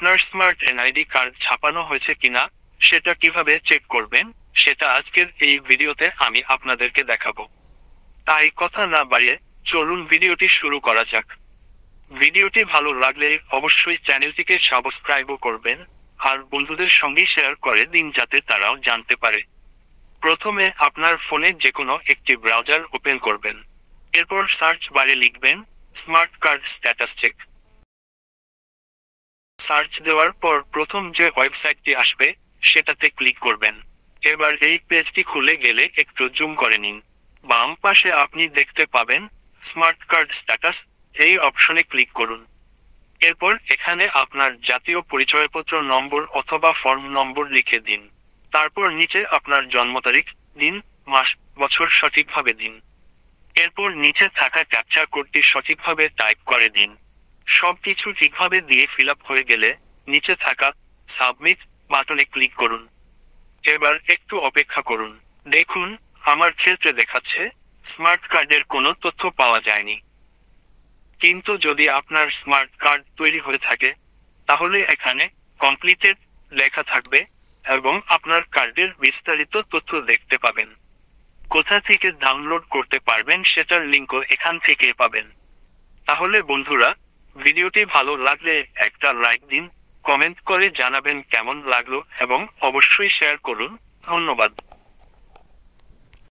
আপনার smart NID card ছাপানো হয়েছে কিনা সেটা কিভাবে চেক করবেন সেটা আজকের এই ভিডিওতে আমি আপনাদেরকে দেখাবো। তাই কথা না বাড়িয়ে চলুন ভিডিওটি শুরু করা যাক। ভিডিওটি ভালো লাগলে অবশ্যই চ্যানেলটিকে সাবস্ক্রাইবও করবেন আর বন্ধুদের সঙ্গে শেয়ার করে দিন যাতে তারাও জানতে পারে। প্রথমে আপনার ফোনে যে কোনো একটি ব্রাউজার ওপেন করবেন। এরপর সার্চ বারে লিখবেন smart card status check. Search দেওয়ার পর প্রথম যে ওয়েবসাইটটি আসবে সেটাতে ক্লিক করবেন। এবার এই পেজটি খুলে গেলে একটু জুম করে নিন। বাম পাশে আপনি দেখতে পাবেন স্মার্ট কার্ড স্ট্যাটাস, এই অপশনে ক্লিক করুন। এরপর এখানে আপনার জাতীয় পরিচয়পত্র নম্বর অথবা ফর্ম নম্বর লিখে দিন। তারপর নিচে আপনার জন্ম তারিখ, দিন, মাস, বছর সঠিকভাবে দিন। এরপর নিচে থাকা ক্যাপচা কোডটি সঠিকভাবে টাইপ করে দিন। সবকিছু ঠিকভাবে দিয়ে ফিল আপ হয়ে গেলে নিচে থাকা সাবমিট বাটনে ক্লিক করুন। এবার একটু অপেক্ষা করুন। দেখুন, আমার ক্ষেত্রে দেখাচ্ছে স্মার্ট কার্ডের কোনো তথ্য পাওয়া যায়নি। কিন্তু যদি আপনার স্মার্ট কার্ড তৈরি হয়ে থাকে তাহলে এখানে কমপ্লিটেড লেখা থাকবে এবং আপনার কার্ডের বিস্তারিত তথ্য দেখতে পাবেন। কোথা থেকে ডাউনলোড করতে পারবেন সেটার লিঙ্কও এখান থেকে পাবেন। তাহলে বন্ধুরা, ভিডিওটি ভালো লাগলে একটা লাইক দিন, কমেন্ট করে জানাবেন কেমন লাগলো এবং অবশ্যই শেয়ার করুন। ধন্যবাদ।